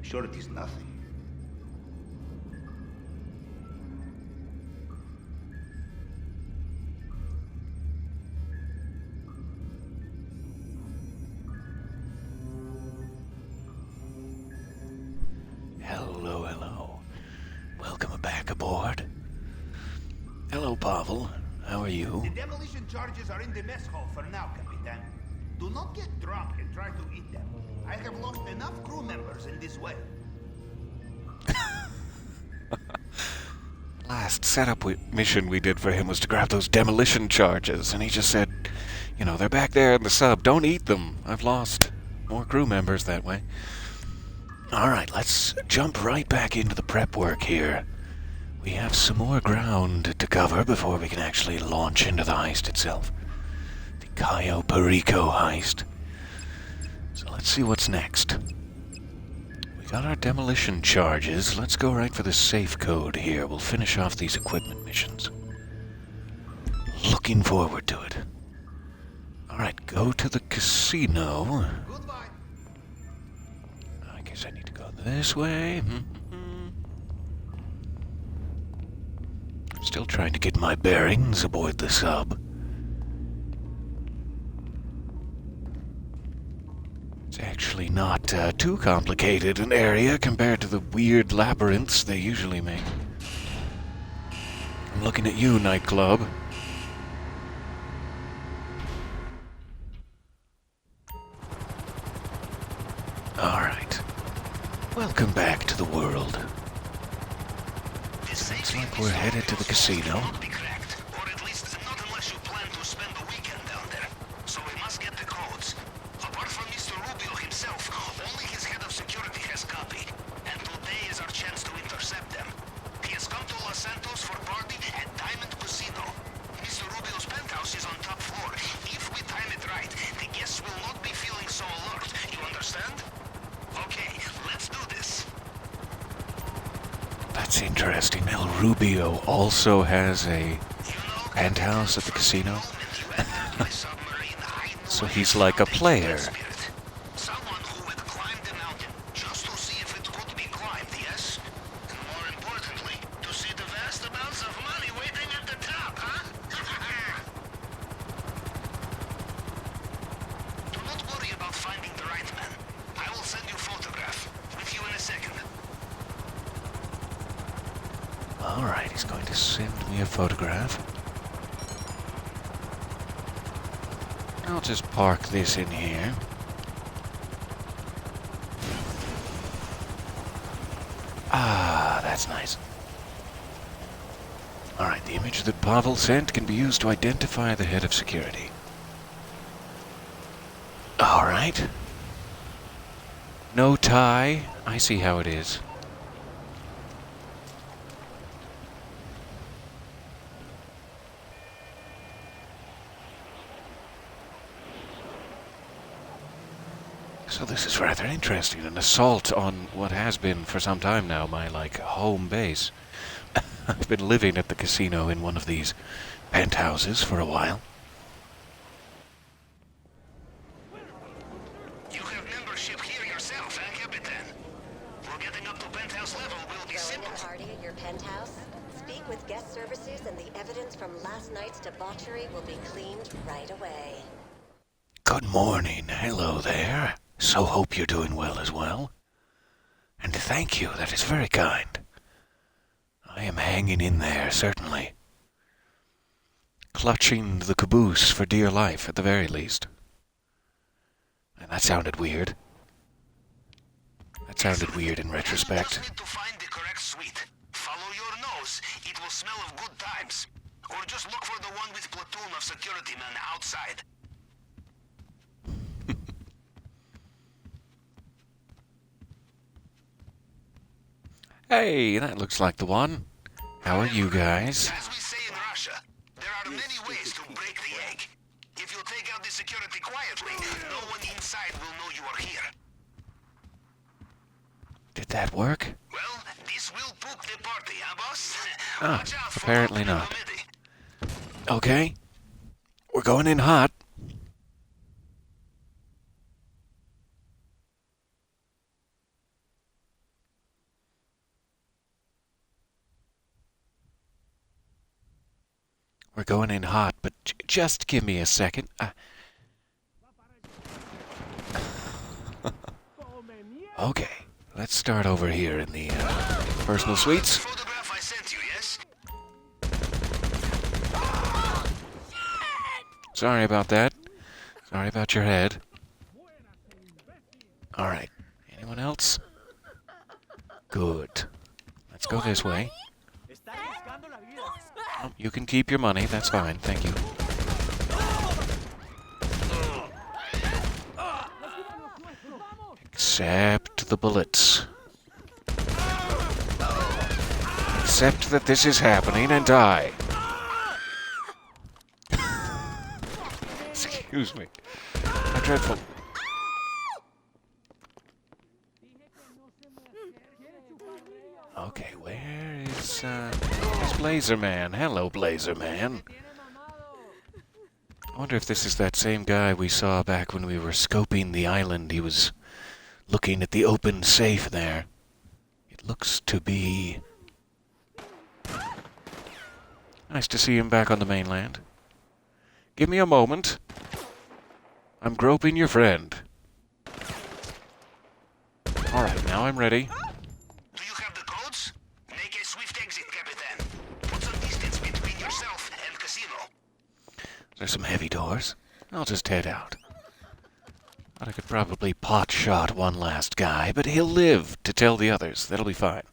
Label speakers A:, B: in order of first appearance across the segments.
A: sure it is nothing.
B: Hello, hello. Welcome back aboard. Hello, Pavel. How are you?
A: The demolition charges are in the mess hall for now, Capitan. Do not get drunk and try to eat them. I have lost enough crew members in this way.
B: Last setup mission we did for him was to grab those demolition charges, and he just said, you know, they're back there in the sub. Don't eat them. I've lost more crew members that way. Alright, let's jump right back into the prep work here. We have some more ground to cover before we can actually launch into the heist itself. The Cayo Perico heist. So let's see what's next. We got our demolition charges. Let's go right for the safe code here. We'll finish off these equipment missions. Looking forward to it. Alright, go to the casino.
A: Goodbye.
B: I guess I need to go this way. I'm still trying to get my bearings aboard the sub. It's actually not too complicated an area compared to the weird labyrinths they usually make. I'm looking at you, nightclub. Alright. Welcome back to the world. Looks like we're headed to the casino.
C: Or at least not unless you plan to spend the weekend down there. So we must get the codes. Apart from Mr. Rubio himself, only his head of security has copy. And today is our chance to intercept them. He has come to Los Santos for party at Diamond Casino. Mr. Rubio's penthouse is on top floor. If we time it right, the guests will not be feeling so alert. You understand? Okay, let's do this.
B: That's interesting. El Rubio also has a penthouse at the casino. So he's like a player.
C: Someone who would climb the mountain just to see if it could be climbed, yes? And more importantly, to see the vast amounts of money waiting at the top, huh? Do not worry about finding the right man. I will send you a photograph. With you in a second.
B: Alright, he's going to send me a photograph. I'll just park this in here. Ah, that's nice. Alright, the image that Pavel sent can be used to identify the head of security. Alright. No tie. I see how it is. So this is rather interesting, an assault on what has been for some time now my, home base. I've been living at the casino in one of these penthouses for a while.
C: You have membership here yourself, eh, Capitan? For getting up to penthouse level will be
D: Throwing
C: simple.
D: a party at your penthouse? Speak with guest services and the evidence from last night's debauchery will be cleaned right away.
B: Good morning. Hello there. So hope you're doing well as well. And thank you, that is very kind. I am hanging in there, certainly. Clutching the caboose for dear life, at the very least. And that sounded weird. That sounded weird in
C: You
B: retrospect.
C: just need to find the correct suite. Follow your nose. It will smell of good times. Or just look for the one with platoon of security men outside.
B: Hey, that looks like the one. How are you guys?
C: As we say in Russia, there are many ways to break the egg. If you take out the security quietly, no one inside will know you are here.
B: Did that work?
C: Well, this will poop the party, huh, boss?
B: Ah,
C: Watch out for
B: apparently
C: open
B: not.
C: committee.
B: Okay. We're going in hot. We're going in hot, but just give me a second. Okay, let's start over here in the personal suites.
C: Photograph I sent you, yes?
B: Sorry about that. Sorry about your head. Alright, anyone else? Good. Let's go this way. Oh, you can keep your money, that's fine, thank you. Except the bullets. Except that this is happening and die. Excuse me. How dreadful. Okay, where is Blazer Man? Hello, Blazer Man. I wonder if this is that same guy we saw back when we were scoping the island. He was looking at the open safe there. It looks to be... Nice to see him back on the mainland. Give me a moment. I'm groping your friend. Alright, now I'm ready.
C: Do you have the codes? Make a swift exit, Capitan. Put some distance between yourself and casino.
B: There's some heavy doors. I'll just head out. I could probably pot shot one last guy, but he'll live to tell the others. That'll be fine.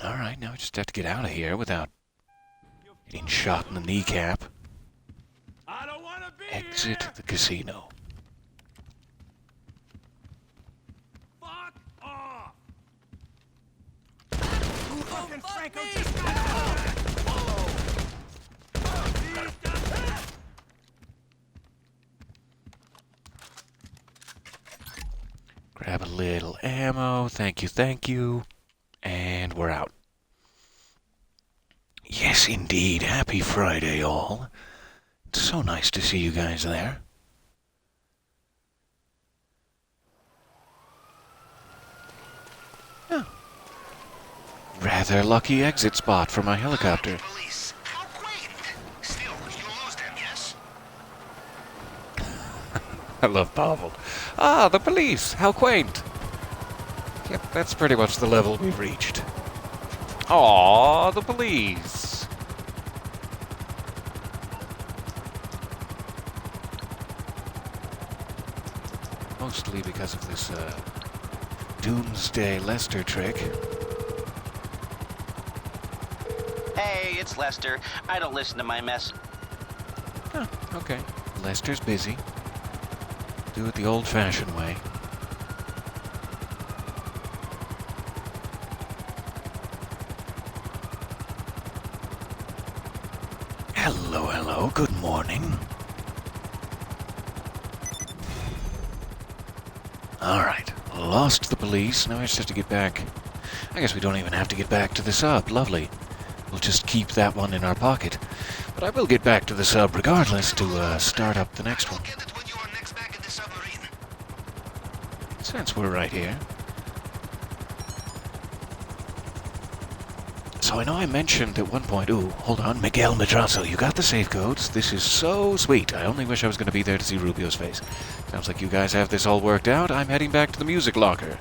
B: Alright, now we just have to get out of here without getting shot in the kneecap. Exit the casino.
E: Fuck off!
B: Grab a little ammo. Thank you, thank you. And we're out. Yes, indeed. Happy Friday, all. It's so nice to see you guys there. Oh. Rather lucky exit spot for my helicopter.
C: Police. How quaint. Still, you lose them, yes?
B: I love Pavel. Ah, the police! How quaint! Yep, that's pretty much the level we've reached. Aw, the police! Mostly because of this, Doomsday Lester trick.
F: Hey, it's Lester. I don't listen to my mess.
B: Huh, okay. Lester's busy. Do it the old-fashioned way. Hello, hello. Good morning. Alright. Lost the police. Now I just have to get back. I guess we don't even have to get back to the sub. Lovely. We'll just keep that one in our pocket. But I will get back to the sub regardless to start up the next one.
C: Get it when you are next back at the submarine.
B: Since we're right here. So I know I mentioned at one point, ooh, hold on, Miguel Madrazo, you got the safe codes. This is so sweet. I only wish I was going to be there to see Rubio's face. Sounds like you guys have this all worked out. I'm heading back to the music locker.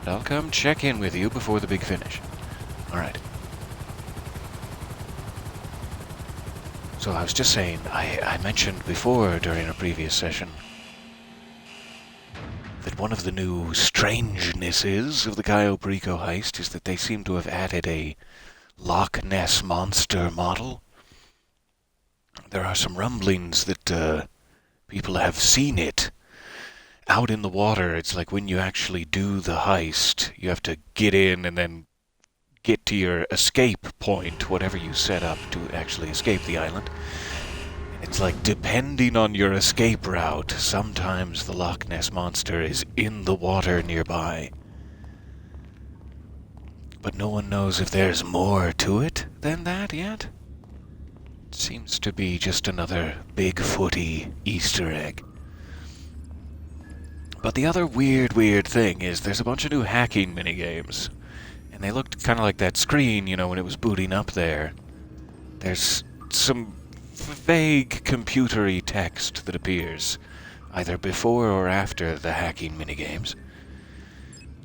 B: But I'll come check in with you before the big finish. Alright. So I was just saying, I mentioned before during a previous session that one of the new strangenesses of the Cayo Perico heist is that they seem to have added a Loch Ness Monster model. There are some rumblings that people have seen it out in the water. It's like when you actually do the heist, you have to get in and then get to your escape point, whatever you set up to actually escape the island. It's like, depending on your escape route, sometimes the Loch Ness Monster is in the water nearby. But no one knows if there's more to it than that yet. It seems to be just another Bigfooty Easter egg. But the other weird thing is there's a bunch of new hacking minigames. And they looked kind of like that screen, you know, when it was booting up there. There's some vague computery text that appears, either before or after the hacking minigames.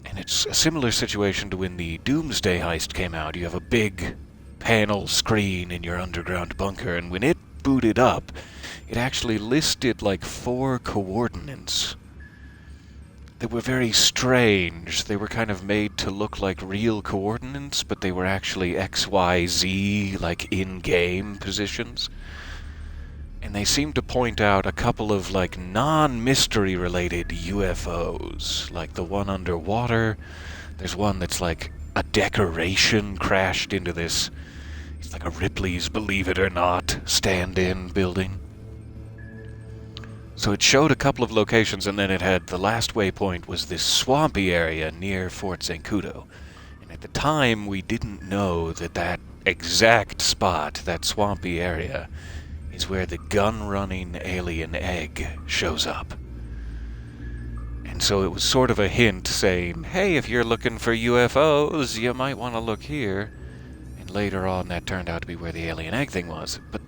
B: And it's a similar situation to when the Doomsday heist came out. You have a big panel screen in your underground bunker, and when it booted up, it actually listed like 4 coordinates. They were very strange. They were kind of made to look like real coordinates, but they were actually XYZ, like in-game positions. And they seemed to point out a couple of like non-mystery related UFOs, like the one underwater. There's one that's like a decoration crashed into this. It's like a Ripley's Believe It or Not stand-in building. So it showed a couple of locations, and then it had the last waypoint was this swampy area near Fort Zancudo. And at the time, we didn't know that that exact spot, that swampy area, is where the gun-running alien egg shows up. And so it was sort of a hint saying, hey, if you're looking for UFOs, you might want to look here. And later on, that turned out to be where the alien egg thing was. But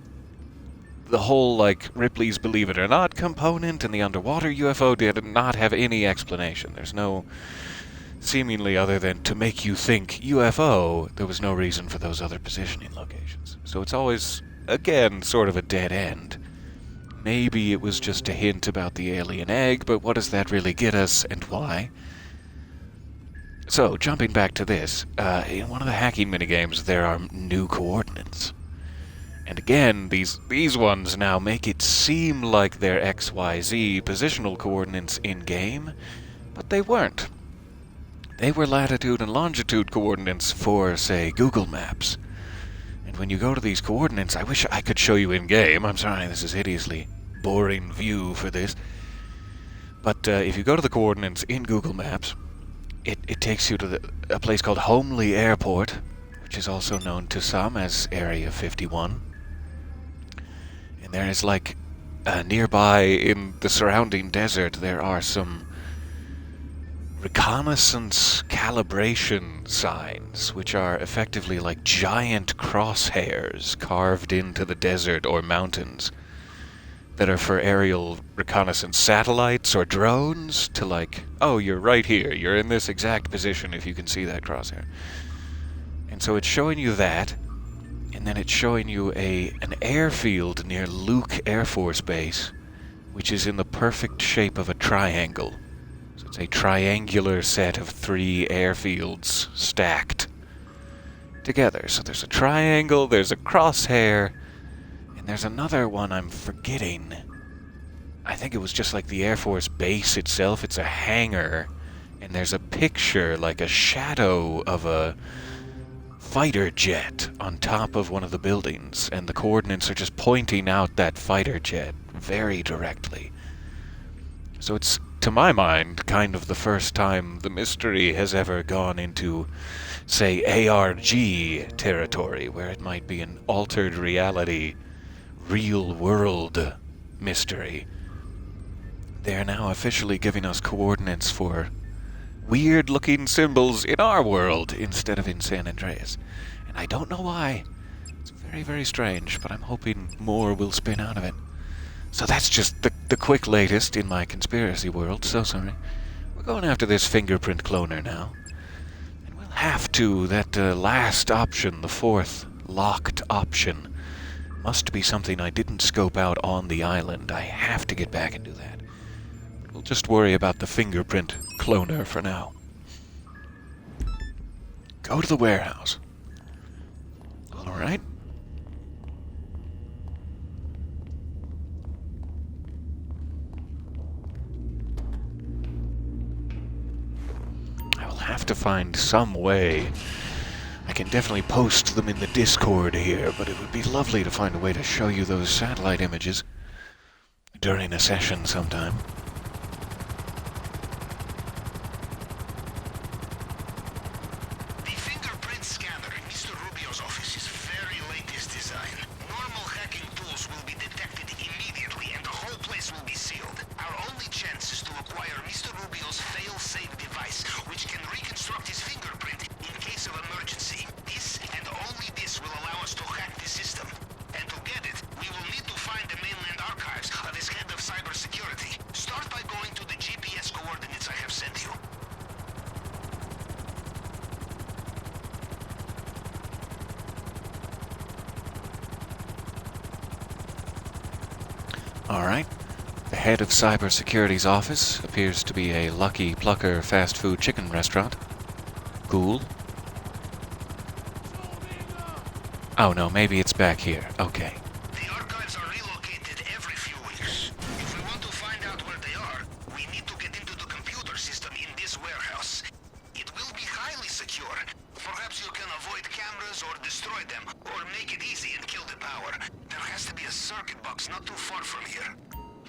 B: the whole, like, Ripley's Believe It or Not component and the underwater UFO did not have any explanation. There's no, seemingly other than to make you think UFO, there was no reason for those other positioning locations. So it's always, again, sort of a dead end. Maybe it was just a hint about the alien egg, but what does that really get us, and why? So, jumping back to this, in one of the hacking minigames, there are new coordinates. And again, these ones now make it seem like they're XYZ positional coordinates in-game, but they weren't. They were latitude and longitude coordinates for, say, Google Maps. And when you go to these coordinates, I wish I could show you in-game. I'm sorry, this is hideously boring view for this. But if you go to the coordinates in Google Maps, it takes you to a place called Homely Airport, which is also known to some as Area 51. And there is, like, nearby in the surrounding desert, there are some reconnaissance calibration signs, which are effectively like giant crosshairs carved into the desert or mountains that are for aerial reconnaissance satellites or drones to, like, oh, you're right here, you're in this exact position if you can see that crosshair. And so it's showing you that, and then it's showing you an airfield near Luke Air Force Base, which is in the perfect shape of a triangle. So it's a triangular set of 3 airfields stacked together. So there's a triangle, there's a crosshair, and there's another one I'm forgetting. I think it was just like the Air Force Base itself. It's a hangar, and there's a picture, like a shadow of a fighter jet on top of one of the buildings, and the coordinates are just pointing out that fighter jet very directly. So it's, to my mind, kind of the first time the mystery has ever gone into, say, ARG territory, where it might be an altered reality, real-world mystery. They are now officially giving us coordinates for weird-looking symbols in our world instead of in San Andreas. And I don't know why. It's very, very strange, but I'm hoping more will spin out of it. So that's just the quick latest in my conspiracy world. So sorry. We're going after this fingerprint cloner now. And we'll have to. That last option, the 4th locked option, must be something I didn't scope out on the island. I have to get back and do that. We'll just worry about the fingerprint cloner for now. Go to the warehouse. Alright. I will have to find some way. I can definitely post them in the Discord here, but it would be lovely to find a way to show you those satellite images during a session sometime.
C: The fingerprint scanner in Mr. Rubio's office is very latest design. Normal hacking tools will be detected immediately and the whole place will be sealed. Our only chance is to acquire Mr. Rubio's fail-safe device, which can reconstruct his fingerprint in case of an
B: Alright. The head of cybersecurity's office appears to be a Lucky Plucker fast food chicken restaurant. Cool. Oh no, maybe it's back here. Okay.
C: The archives are relocated every few weeks. If we want to find out where they are, we need to get into the computer system in this warehouse. It will be highly secure. Perhaps you can avoid cameras or destroy them, or make it easy and kill the power. There has to be a circuit box not too far from here.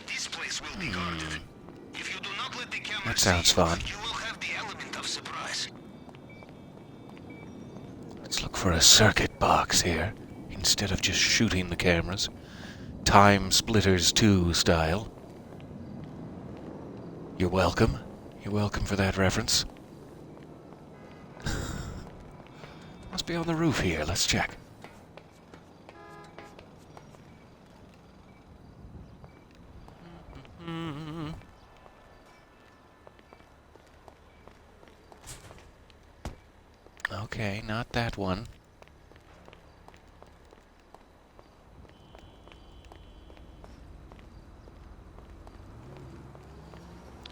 C: This place will be guarded. If you do not let the camera
B: That sounds
C: see you,
B: fun.
C: you will have the element of surprise.
B: Let's look for a circuit box here, instead of just shooting the cameras. Time Splitters 2 style. You're welcome. You're welcome for that reference. Must be on the roof here. Let's check. Okay, not that one.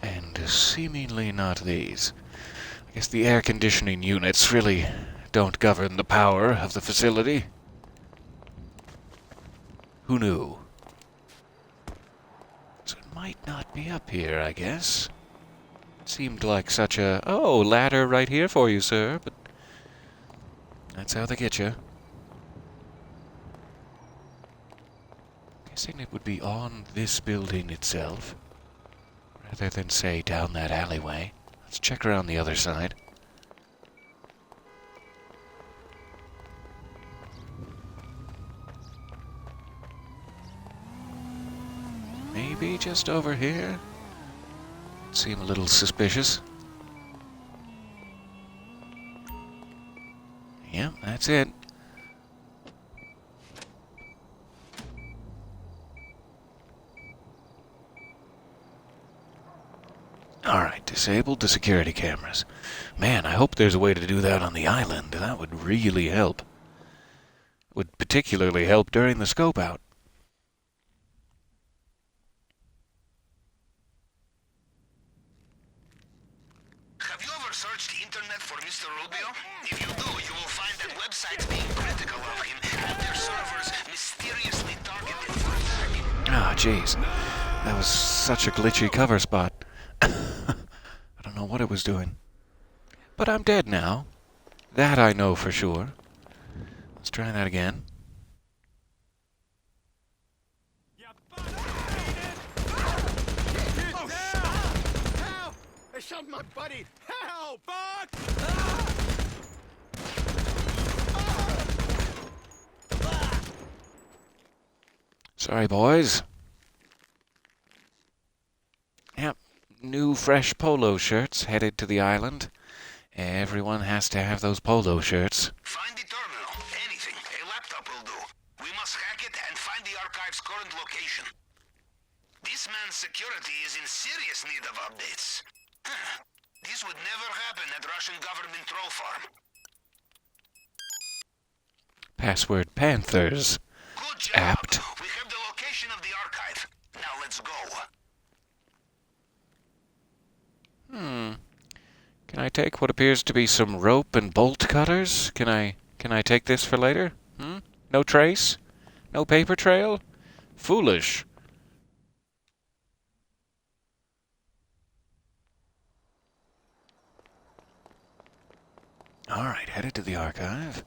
B: And seemingly not these. I guess the air conditioning units really don't govern the power of the facility. Who knew? So it might not be up here, I guess. Seemed like such a... Oh, ladder right here for you, sir, but... That's how they get you. Guessing it would be on this building itself, rather than, say, down that alleyway. Let's check around the other side. Maybe just over here? Seem a little suspicious. Yep, that's it. Alright, disabled the security cameras. Man, I hope there's a way to do that on the island. That would really help. Would particularly help during the scope out.
C: Have you ever searched the internet for Mr. Rubio? If you do, you will find that websites being critical of him have their servers mysteriously targeted for attack.
B: Ah, jeez. That was such a glitchy cover spot. I don't know what it was doing. But I'm dead now. That I know for sure. Let's try that again.
E: They shot my buddy! Help! Fuck!
B: Sorry, boys. Yep, new fresh polo shirts headed to the island. Everyone has to have those polo shirts.
C: Find the terminal. Anything. A laptop will do. We must hack it and find the archive's current location. This man's security is in serious need of updates. This would never happen at Russian government troll farm.
B: Password Panthers.
C: Good job.
B: Apt.
C: We have the location of the archive. Now let's go.
B: Can I take what appears to be some rope and bolt cutters? Can I take this for later? No trace? No paper trail? Foolish. Alright, headed to the archive.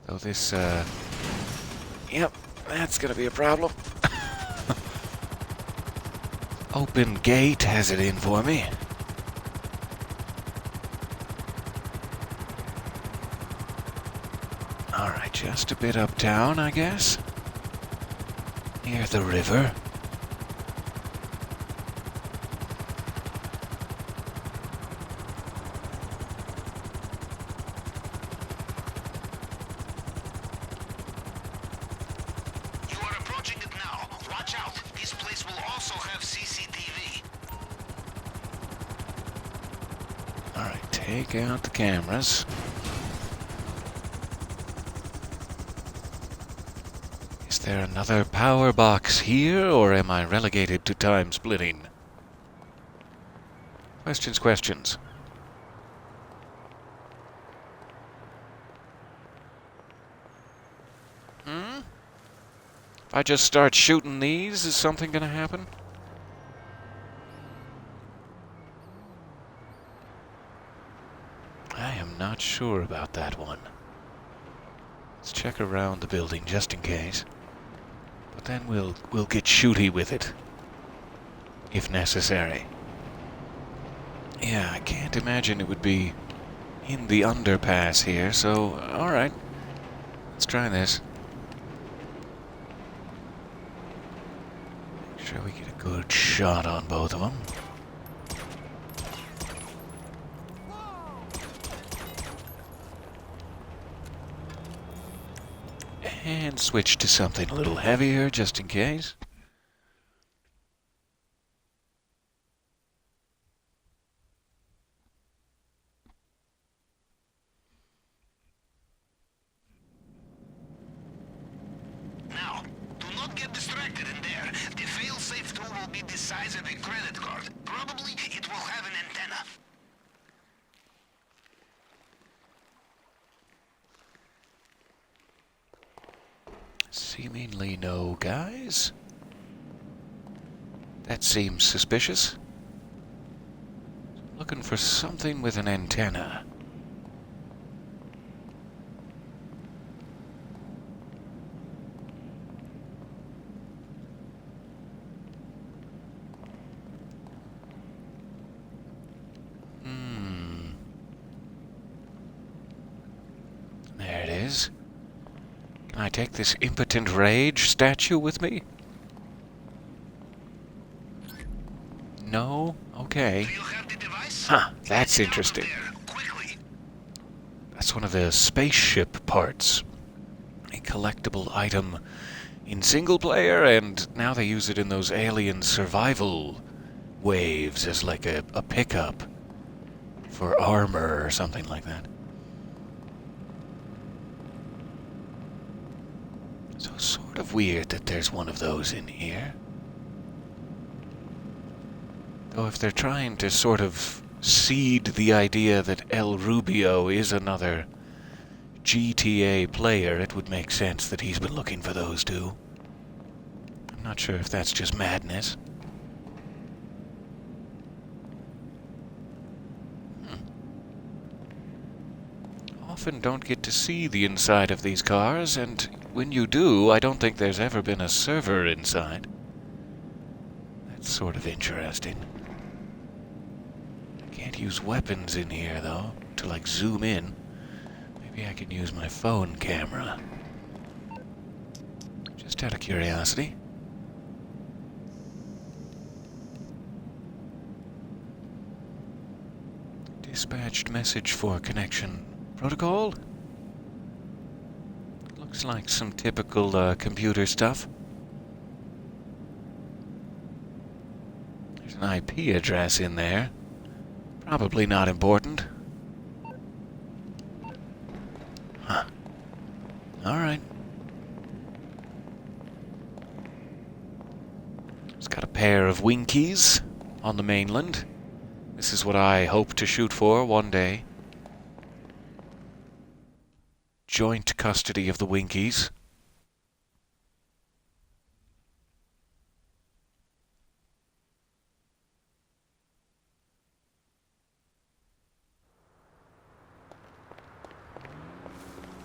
B: Though this, Yep, that's gonna be a problem. Open gate has it in for me. Alright, just a bit uptown, I guess. Near the river.
C: You are approaching it now. Watch out. This place will also have CCTV.
B: Alright, take out the cameras. there another power box here, or am I relegated to time splitting? Questions. If I just start shooting these, is something gonna happen? I am not sure about that one. Let's check around the building just in case. But then we'll get shooty with it, if necessary. Yeah, I can't imagine it would be in the underpass here, so alright. Let's try this. Make sure we get a good shot on both of them. And switch to something a little heavier, just in case.
C: Now, do not get distracted in there. The fail-safe tool will be the size of a credit card. Probably it will have an antenna.
B: Seemingly no guys. That seems suspicious. Looking for something with an antenna. There it is. Can I take this impotent rage statue with me? No? Okay.
C: Do you have the device?
B: Huh, that's
C: Get it out of
B: interesting.
C: there, quickly.
B: That's one of the spaceship parts. A collectible item in single player, and now they use it in those alien survival waves as like a pickup for armor or something like that. So sort of weird that there's one of those in here. Though if they're trying to sort of seed the idea that El Rubio is another GTA player, it would make sense that he's been looking for those too. I'm not sure if that's just madness. Often don't get to see the inside of these cars, and when you do, I don't think there's ever been a server inside. That's sort of interesting. Can't use weapons in here, though, to, like, zoom in. Maybe I can use my phone camera. Just out of curiosity. Dispatched message for connection protocol. Looks like some typical computer stuff. There's an IP address in there. Probably not important. Huh. Alright. It's got a pair of Winkies on the mainland. This is what I hope to shoot for one day. Joint custody of the Winkies.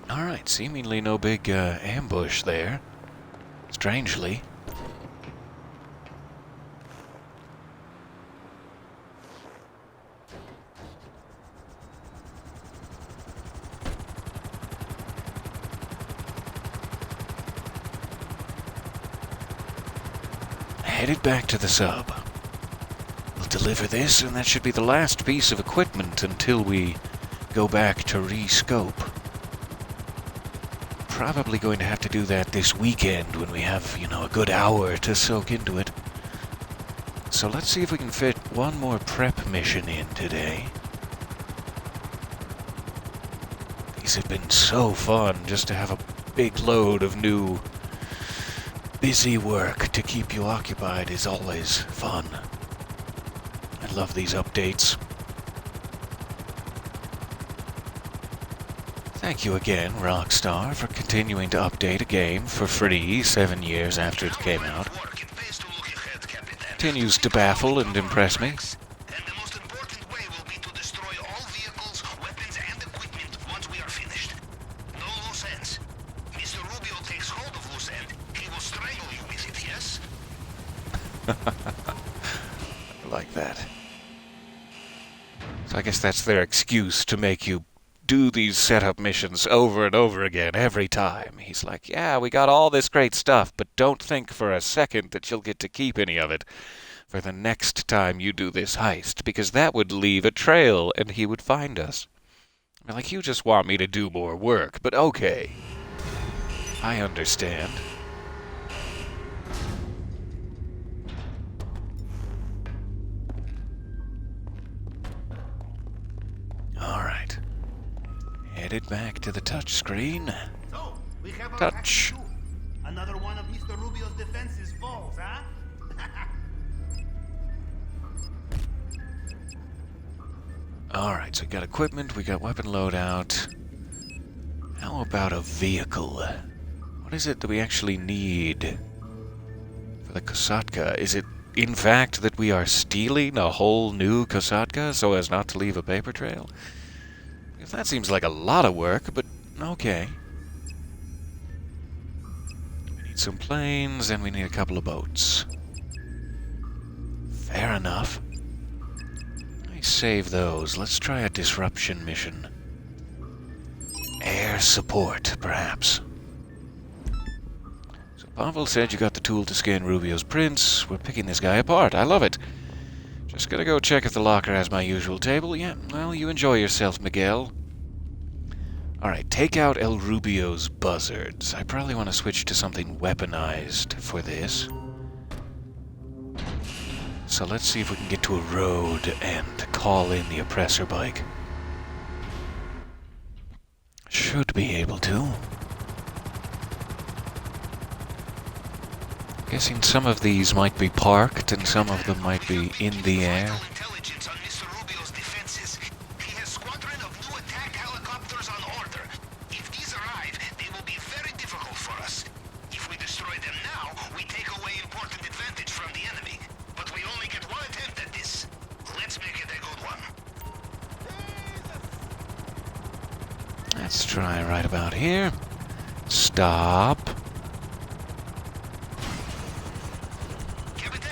B: Alright, seemingly no big ambush there. Strangely. Headed back to the sub. We'll deliver this, and that should be the last piece of equipment until we go back to re-scope. Probably going to have to do that this weekend when we have, you know, a good hour to soak into it. So let's see if we can fit one more prep mission in today. These have been so fun just to have a big load of new busy work to keep you occupied is always fun. I love these updates. Thank you again, Rockstar, for continuing to update a game for free 7 years after it came out. Continues to baffle and impress me.
C: And the most important way will be to destroy all vehicles, weapons, and equipment once we are finished. No loose ends. Mr. Rubio takes hold of loose end. He will strangle you with it, yes?
B: I like that. So I guess that's their excuse to make you do these setup missions over and over again every time. He's like, yeah, we got all this great stuff, but don't think for a second that you'll get to keep any of it for the next time you do this heist, because that would leave a trail and he would find us. I'm like, you just want me to do more work, but okay. I understand. All right. Headed back to the touchscreen.
A: So, we have our
B: Touch.
A: hacking too. Another one of Mr. Rubio's defenses falls, huh?
B: Alright, so we got equipment, we got weapon loadout. How about a vehicle? What is it that we actually need for the Kosatka? Is it, in fact, that we are stealing a whole new Kosatka so as not to leave a paper trail? Because that seems like a lot of work, but okay. We need some planes, and we need a couple of boats. Fair enough. Save those. Let's try a disruption mission. Air support, perhaps. So Pavel said you got the tool to scan Rubio's prints. We're picking this guy apart. I love it. Just gonna go check if the locker has my usual table. Yeah, well, you enjoy yourself, Miguel. Alright, take out El Rubio's buzzards. I probably want to switch to something weaponized for this. So let's see if we can get to a road and call in the oppressor bike. Should be able to. Guessing some of these might be parked and some of them might be in the air.
C: Intelligence on Mr. Rubio's defenses. He has squadron of new attack helicopters on order. If these arrive, they will be very difficult for us. If we destroy them now, we take away important advantage from the enemy. But we only get one attempt at this. Let's make it a good one.
B: Let's try right about here. Stop.
C: Captain,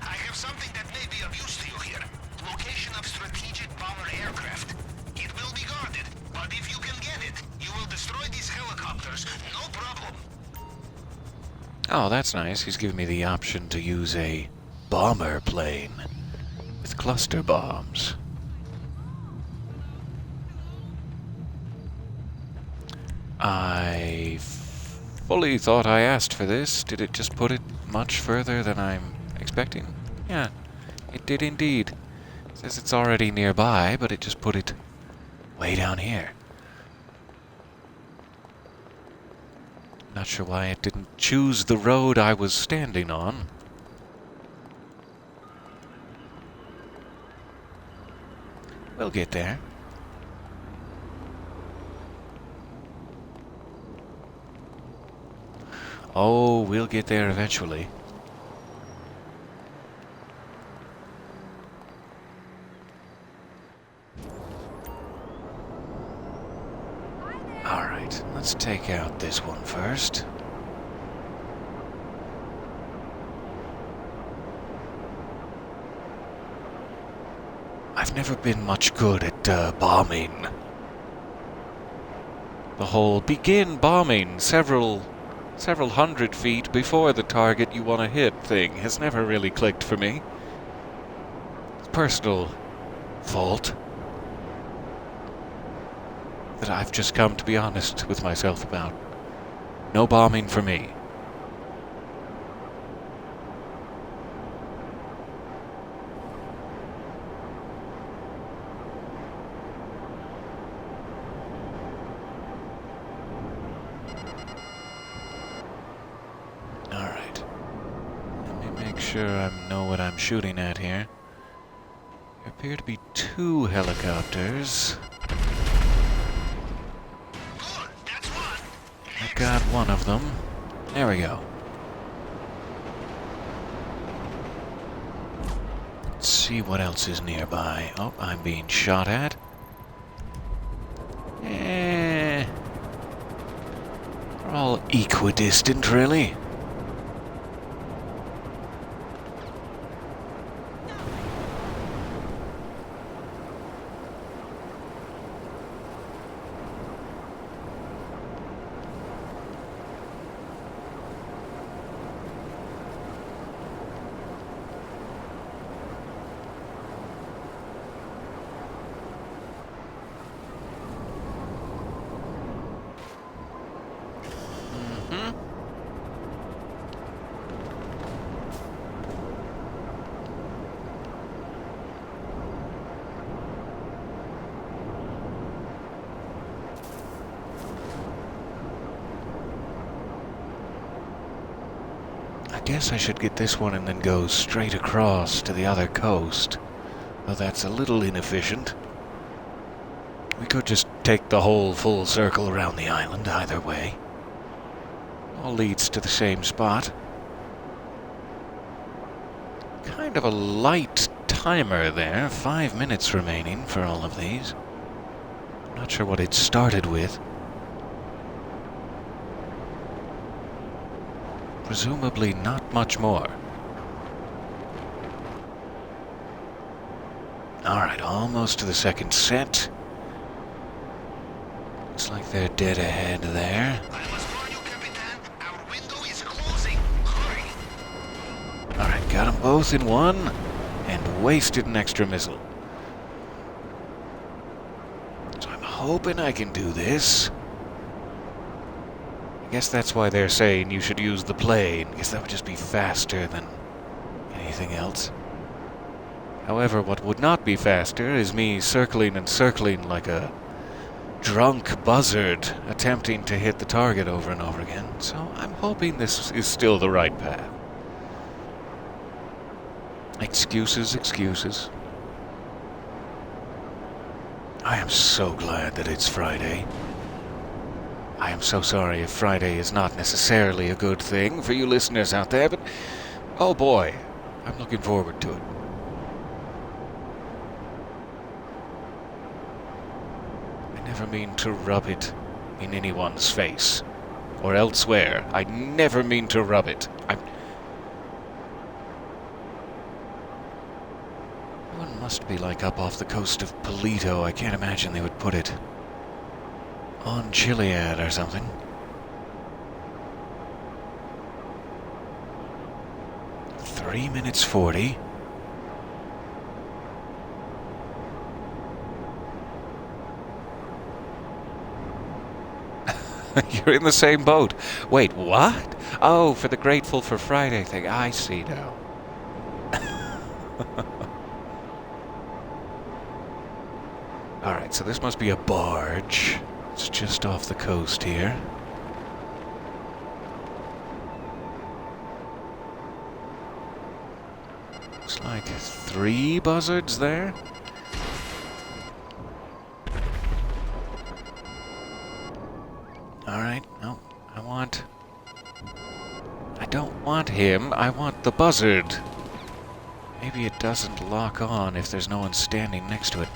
C: I have something that may be of use to you here. Location of strategic bomber aircraft. It will be guarded, but if you can get it, you will destroy these helicopters, no problem.
B: Oh, that's nice. He's giving me the option to use a bomber plane with cluster bombs. I fully thought I asked for this. Did it just put it much further than I'm expecting? Yeah, it did indeed. It says it's already nearby, but it just put it way down here. Not sure why it didn't choose the road I was standing on. We'll get there. Oh, we'll get there eventually. Alright, let's take out this one first. I've never been much good at bombing. The whole begin bombing several hundred feet before the target you want to hit thing has never really clicked for me. It's personal fault that I've just come to be honest with myself about. No bombing for me. Alright. sure I know what I'm shooting at here. There appear to be 2 helicopters.
C: Good, that's one.
B: I got one of them. There we go. Let's see what else is nearby. Oh, I'm being shot at. They're all equidistant, really. I guess I should get this one and then go straight across to the other coast. Though that's a little inefficient. We could just take the whole full circle around the island either way. All leads to the same spot. Kind of a light timer there. 5 minutes remaining for all of these. I'm not sure what it started with. Presumably not much more. Alright, almost to the second set. Looks like they're dead ahead there.
C: I must warn you, Capitan. Our window is closing. Hurry.
B: Alright, got them both in one, and wasted an extra missile. So I'm hoping I can do this. I guess that's why they're saying you should use the plane, because that would just be faster than anything else. However, what would not be faster is me circling and circling like a drunk buzzard, attempting to hit the target over and over again. So I'm hoping this is still the right path. Excuses, excuses. I am so glad that it's Friday. I am so sorry if Friday is not necessarily a good thing for you listeners out there, but oh boy, I'm looking forward to it. I never mean to rub it in anyone's face or elsewhere. I never mean to rub it. One must be like up off the coast of Polito. I can't imagine they would put it on Chiliad or something. Three minutes 40. You're in the same boat. Wait, what? Oh, for the Grateful for Friday thing. I see now. Alright, so this must be a barge. It's just off the coast here. Looks like 3 buzzards there. Alright, no, I don't want him, I want the buzzard. Maybe it doesn't lock on if there's no one standing next to it.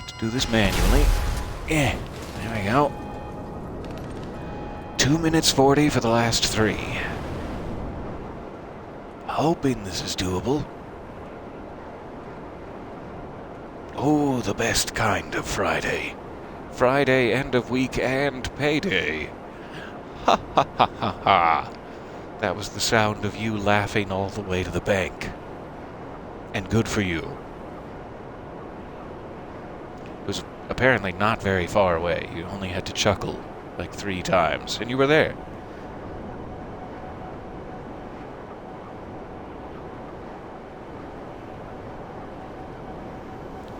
B: Let's do this manually. Yeah. There we go. 2 minutes 40 for the last 3. Hoping this is doable. Oh, the best kind of Friday. Friday, end of week, and payday. Ha ha ha ha ha. That was the sound of you laughing all the way to the bank. And good for you. It was apparently not very far away. You only had to chuckle like 3 times, and you were there.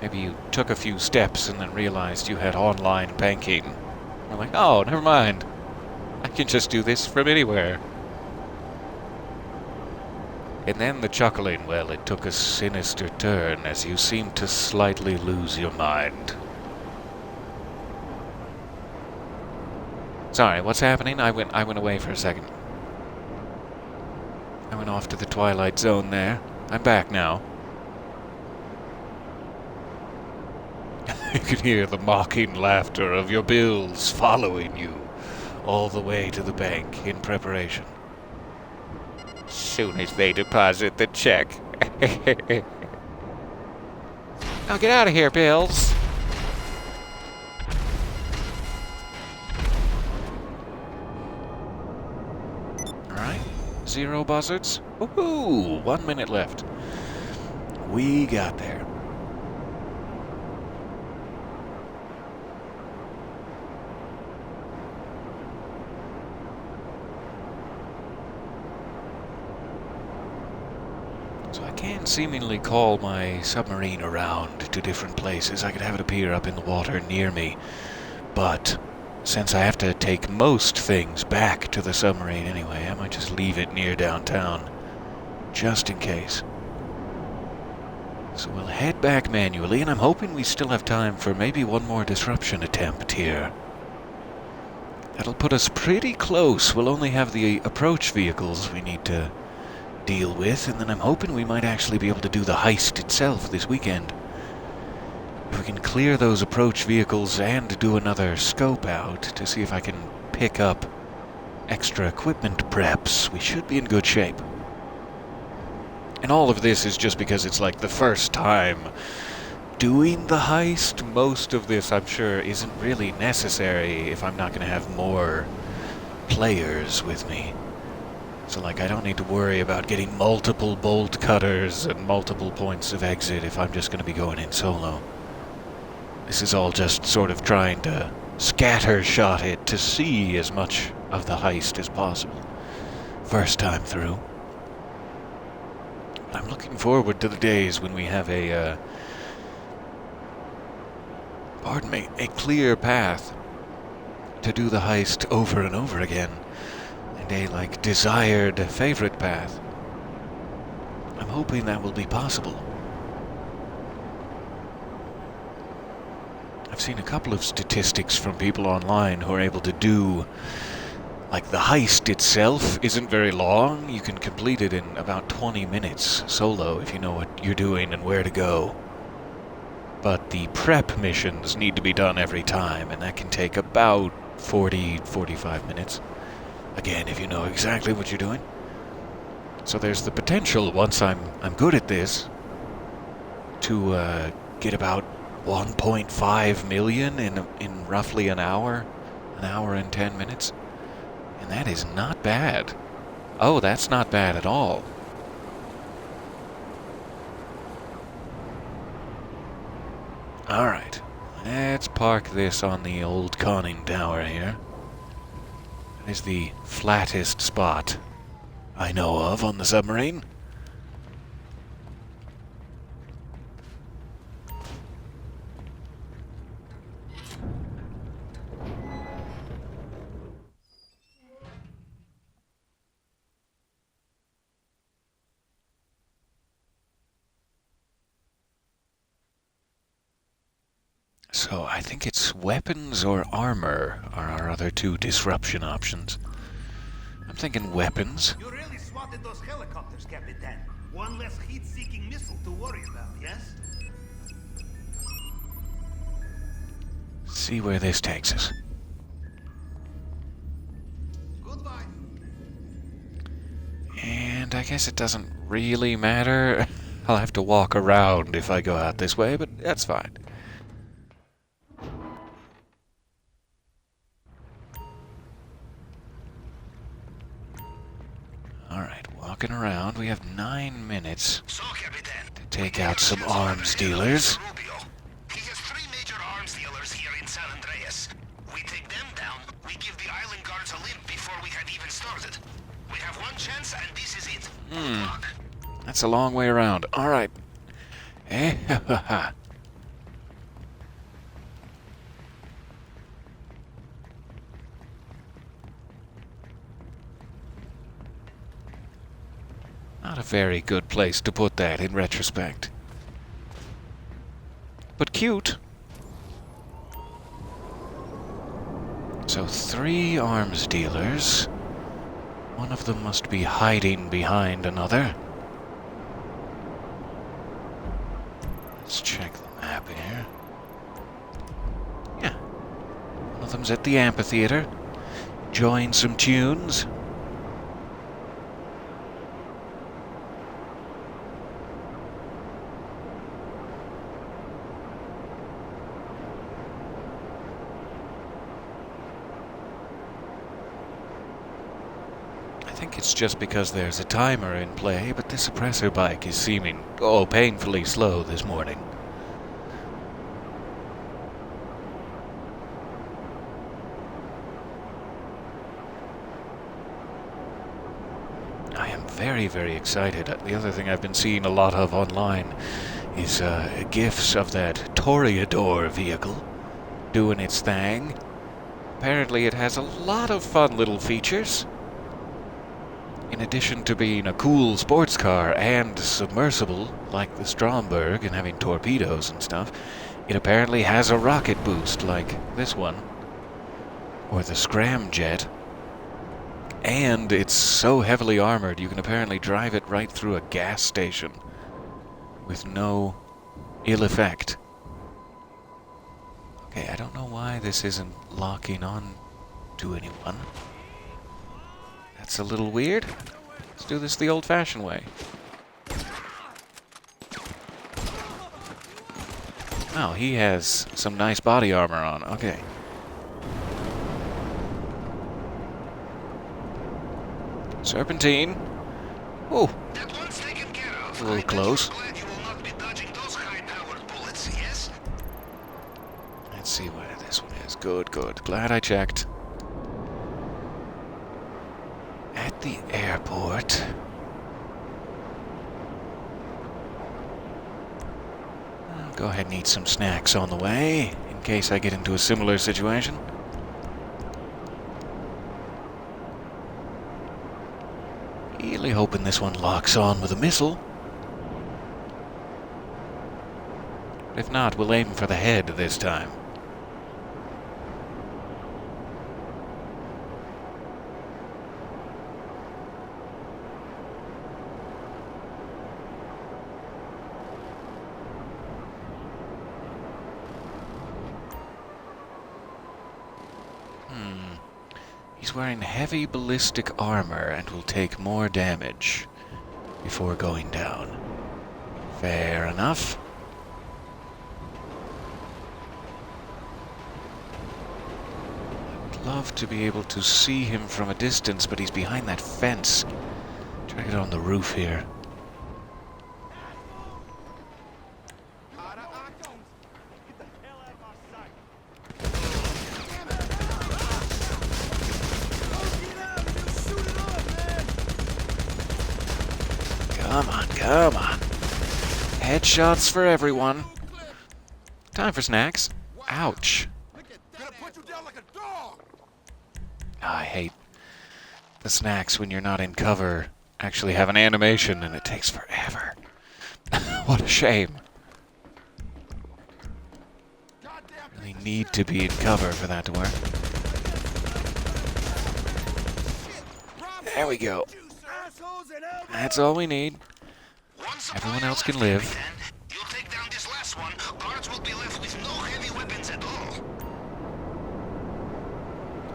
B: Maybe you took a few steps and then realized you had online banking. You're like, oh, never mind. I can just do this from anywhere. And then the chuckling, well, it took a sinister turn as you seemed to slightly lose your mind. Sorry, what's happening? I went away for a second. I went off to the Twilight Zone there. I'm back now. You can hear the mocking laughter of your bills following you all the way to the bank in preparation. Soon as they deposit the check. Now get out of here, Bills. Alright, 0 buzzards. Woohoo! 1 minute left. We got there. So I can seemingly call my submarine around to different places. I could have it appear up in the water near me. But since I have to take most things back to the submarine anyway, I might just leave it near downtown, just in case. So we'll head back manually, and I'm hoping we still have time for maybe one more disruption attempt here. That'll put us pretty close. We'll only have the approach vehicles we need to deal with, and then I'm hoping we might actually be able to do the heist itself this weekend. If we can clear those approach vehicles and do another scope out to see if I can pick up extra equipment preps, we should be in good shape. And all of this is just because it's like the first time doing the heist. Most of this, I'm sure, isn't really necessary if I'm not going to have more players with me. So, like, I don't need to worry about getting multiple bolt cutters and multiple points of exit if I'm just going to be going in solo. This is all just sort of trying to scattershot it to see as much of the heist as possible. First time through. I'm looking forward to the days when we have a clear path to do the heist over and over again. A like desired favorite path. I'm hoping that will be possible. I've seen a couple of statistics from people online who are able to do, like, the heist itself isn't very long. You can complete it in about 20 minutes solo if you know what you're doing and where to go. But the prep missions need to be done every time, and that can take about 40-45 minutes. Again, if you know exactly what you're doing. So there's the potential, once I'm good at this, to get about 1.5 million in roughly an hour and 10 minutes. And that is not bad. Oh, that's not bad at all. Alright, let's park this on the old conning tower here. That is the flattest spot I know of on the submarine. So I think it's weapons or armor are our other two disruption options. I'm thinking weapons.
A: You really swatted those helicopters, Capitan. One less heat-seeking missile to worry about, yes?
B: See where this takes us.
A: Goodbye.
B: And I guess it doesn't really matter. I'll have to walk around if I go out this way, but that's fine. Alright, walking around. We have 9 minutes
C: So, Capitan,
B: to take out some arms dealers.
C: Rubio. He has 3 major arms dealers here in San Andreas. We take them down, we give the island guards a limp before we had even started. We have one chance, and this is it. Good luck.
B: That's a long way around. Alright. Eh, ha, ha, ha. Not a very good place to put that in retrospect. But cute. So 3 arms dealers. One of them must be hiding behind another. Let's check the map here. Yeah. One of them's at the amphitheater. Enjoying some tunes. I think it's just because there's a timer in play, but this oppressor bike is seeming, painfully slow this morning. I am very, very excited. The other thing I've been seeing a lot of online is GIFs of that Toreador vehicle doing its thing. Apparently it has a lot of fun little features. In addition to being a cool sports car and submersible, like the Stromberg and having torpedoes and stuff, it apparently has a rocket boost like this one, or the Scramjet. And it's so heavily armored you can apparently drive it right through a gas station with no ill effect. Okay, I don't know why this isn't locking on to anyone. That's a little weird. Let's do this the old-fashioned way. Oh, he has some nice body armor on. Okay. Serpentine. Oh,
C: That one's taken care of.
B: a little
C: I bet
B: close.
C: you're glad you will not be dodging those high-powered bullets, yes?
B: Let's see where this one is. Good, good. Glad I checked. At the airport. I'll go ahead and eat some snacks on the way, in case I get into a similar situation. Really hoping this one locks on with a missile. If not, we'll aim for the head this time. He's wearing heavy ballistic armor and will take more damage before going down. Fair enough. I would love to be able to see him from a distance, but he's behind that fence. Try to get on the roof here.
E: Get the hell out of my sight.
B: Come on, come on. Headshots for everyone. Time for snacks. Ouch.
E: Gonna put you down like a dog.
B: I hate the snacks when you're not in cover. Actually have an animation and it takes forever. What a shame. Really need to be in cover for that to work. There we go. That's all we need.
C: Once
B: Everyone else can live.
C: You take down this last one, guards will be left with no heavy weapons at all.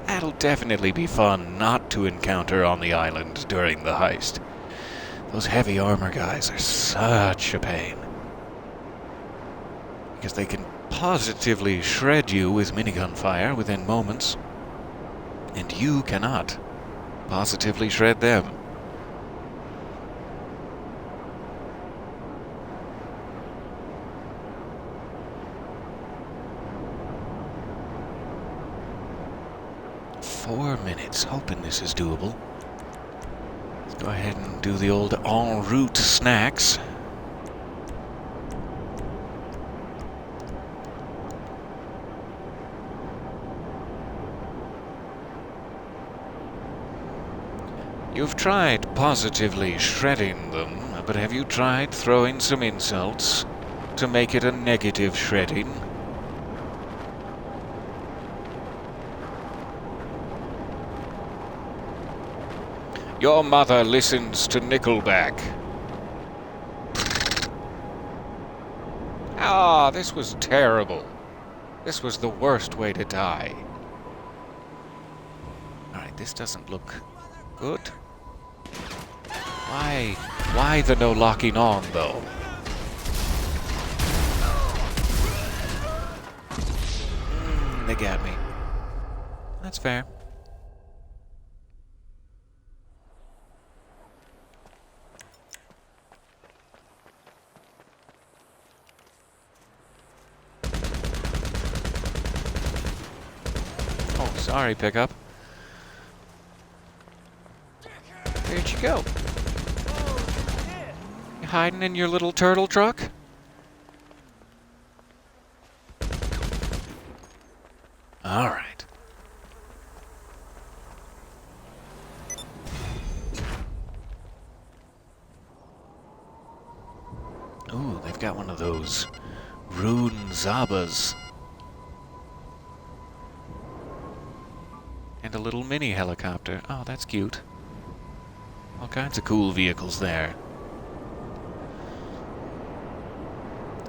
B: That'll definitely be fun not to encounter on the island during the heist. Those heavy armor guys are such a pain. Because they can positively shred you with minigun fire within moments. And you cannot positively shred them. "4 minutes, hoping this is doable. Let's go ahead and do the old en route snacks. You've tried positively shredding them, but have you tried throwing some insults to make it a negative shredding? Your mother listens to Nickelback. Ah, this was terrible. This was the worst way to die. Alright, this doesn't look good. Why the no locking on, though? They got me. That's fair. Oh, sorry, pickup. Where'd you go? You hiding in your little turtle truck? All right. Ooh, they've got one of those rune Zabas. And a little mini helicopter. Oh, that's cute. All kinds of cool vehicles there.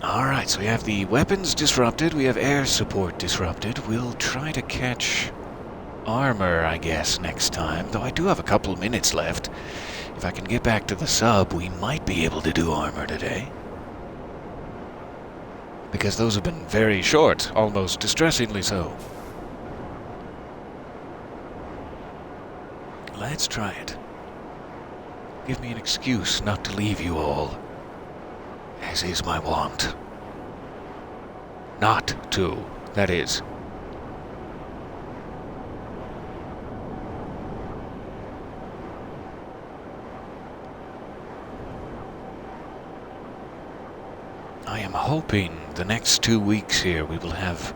B: Alright, so we have the weapons disrupted, we have air support disrupted. We'll try to catch armor, I guess, next time. Though I do have a couple minutes left. If I can get back to the sub, we might be able to do armor today. Because those have been very short, almost distressingly so. Let's try it. Give me an excuse not to leave you all, as is my wont. Not to, that is. I am hoping the next 2 weeks here we will have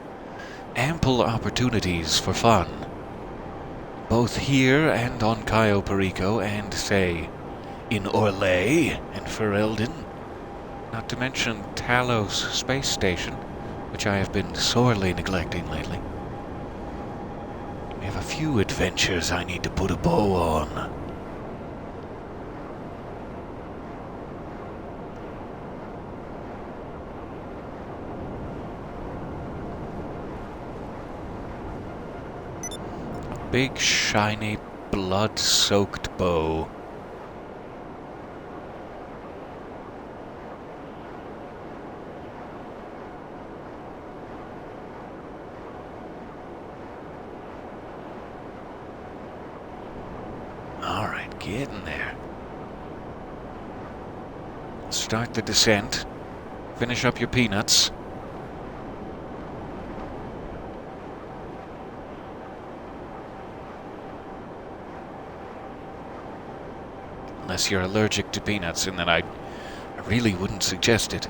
B: ample opportunities for fun. Both here and on Cayo Perico and, say, in Orlais and Ferelden. Not to mention Talos Space Station, which I have been sorely neglecting lately. We have a few adventures I need to put a bow on. A big, shiny, blood-soaked bow. Alright, get in there. Start the descent. Finish up your peanuts. Unless you're allergic to peanuts, and then I really wouldn't suggest it.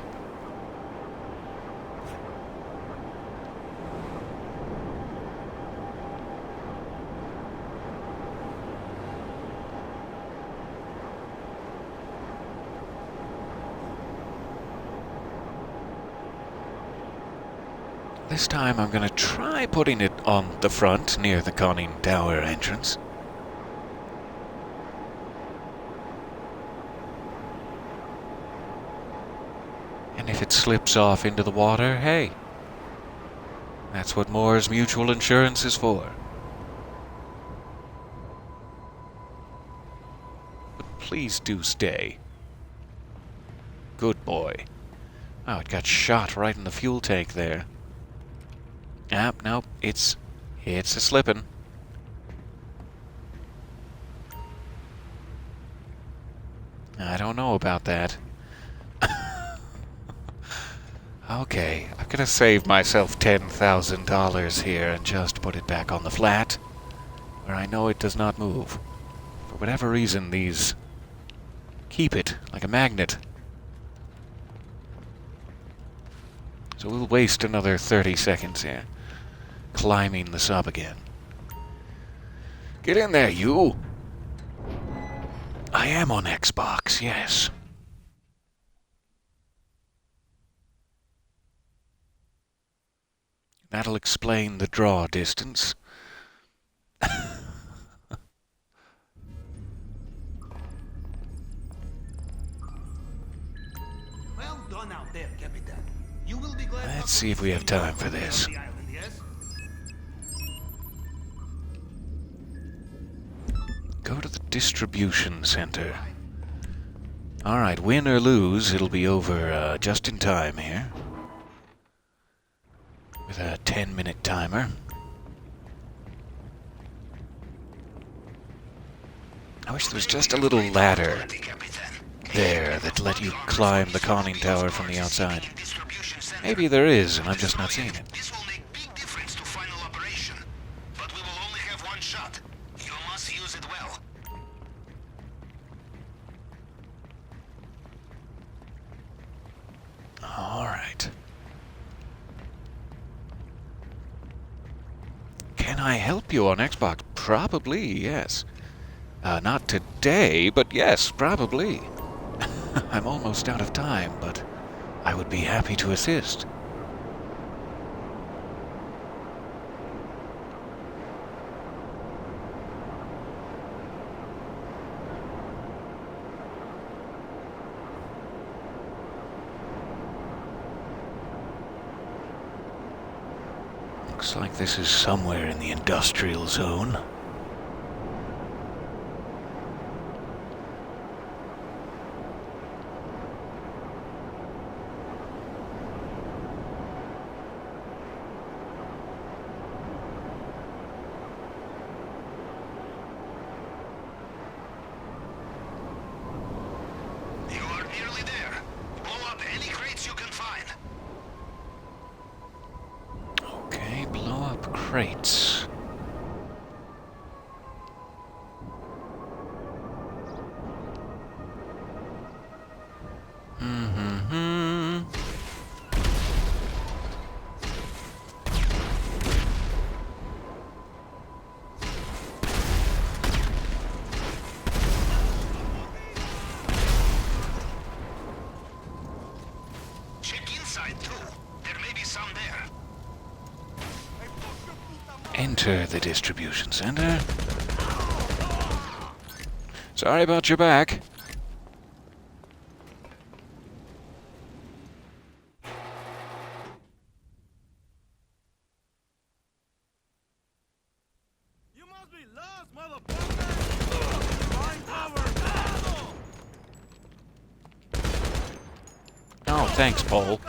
B: This time I'm going to try putting it on the front near the conning tower entrance. And if it slips off into the water, hey, that's what Moore's Mutual Insurance is for. But please do stay. Good boy. Oh, it got shot right in the fuel tank there. Ah, nope, it's a slippin'. I don't know about that. Okay, I'm gonna save myself $10,000 here and just put it back on the flat, where I know it does not move. For whatever reason, these keep it like a magnet. So we'll waste another 30 seconds here, climbing the sub again. Get in there, you! I am on Xbox, yes. That'll explain the draw distance.
A: Well done out there, Capitan. You will be glad.
B: Let's see if we have time for this.
A: The island, yes?
B: Go to the distribution center. Alright, win or lose, it'll be over just in time here. With a 10-minute timer. I wish there was just a little ladder there that let you climb the conning tower from the outside. Maybe there is, and I'm just not seeing it.
C: This will make big difference to final operation. But we will only have one shot. You must use it well.
B: Alright. Can I help you on Xbox? Probably, yes. Not today, but yes, probably. I'm almost out of time, but I would be happy to assist. Looks like this is somewhere in the industrial zone.
C: You are nearly there. Blow up any crates you can find.
B: Okay, blow up crates. Mm-hmm.
C: Check inside too. There may be some there.
B: Enter the distribution center. Sorry about your back.
E: You must be lost, motherfucker! Find cover!
B: Oh, thanks, Paul.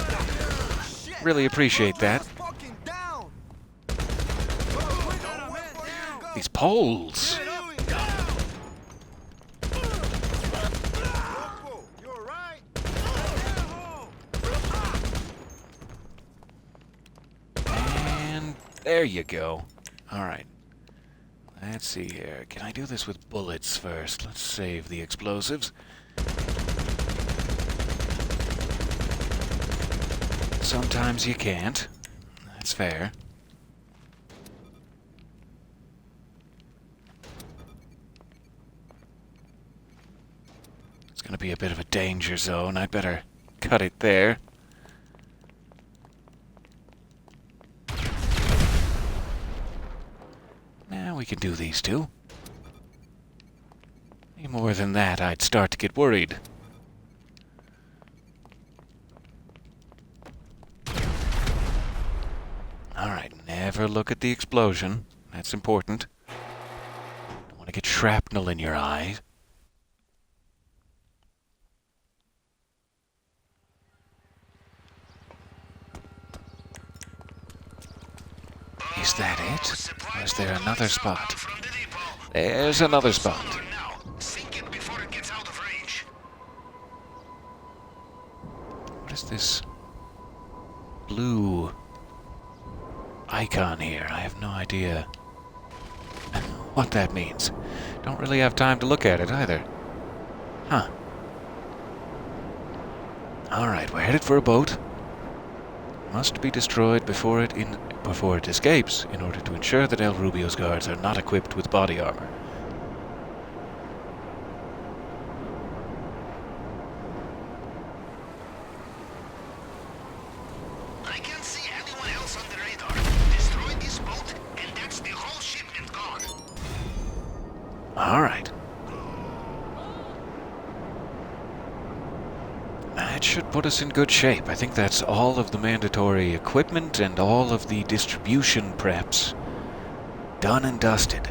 B: Really appreciate that.
E: Fucking down!
B: These poles.
E: You alright?
B: And there you go. Alright. Let's see here. Can I do this with bullets first? Let's save the explosives. Sometimes you can't. That's fair. It's gonna be a bit of a danger zone. I'd better cut it there. Now we can do these two. Any more than that, I'd start to get worried. Alright, never look at the explosion. That's important. Don't want to get shrapnel in your eye. Is that it? Or is there another spot? There's another spot.
C: Now, sink it before it gets out of range.
B: What is this blue icon here? I have no idea what that means. Don't really have time to look at it either. Huh. Alright, we're headed for a boat. Must be destroyed before it escapes, in order to ensure that El Rubio's guards are not equipped with body armor. All right. That should put us in good shape. I think that's all of the mandatory equipment and all of the distribution preps done and dusted.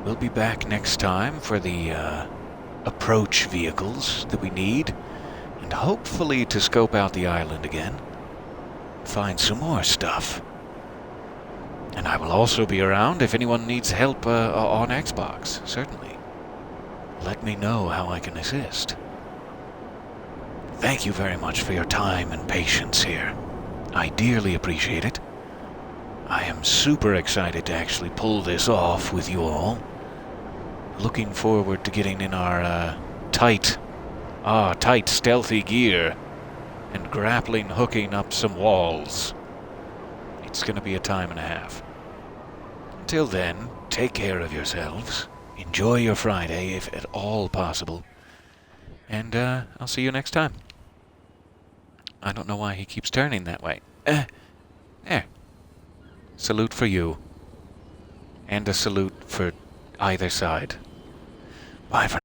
B: We'll be back next time for the approach vehicles that we need, and hopefully to scope out the island again, find some more stuff. And I will also be around if anyone needs help on Xbox, certainly. Let me know how I can assist. Thank you very much for your time and patience here. I dearly appreciate it. I am super excited to actually pull this off with you all. Looking forward to getting in our tight stealthy gear and grappling hooking up some walls. It's going to be a time and a half. Until then, take care of yourselves. Enjoy your Friday, if at all possible. And I'll see you next time. I don't know why he keeps turning that way. There. Salute for you. And a salute for either side. Bye for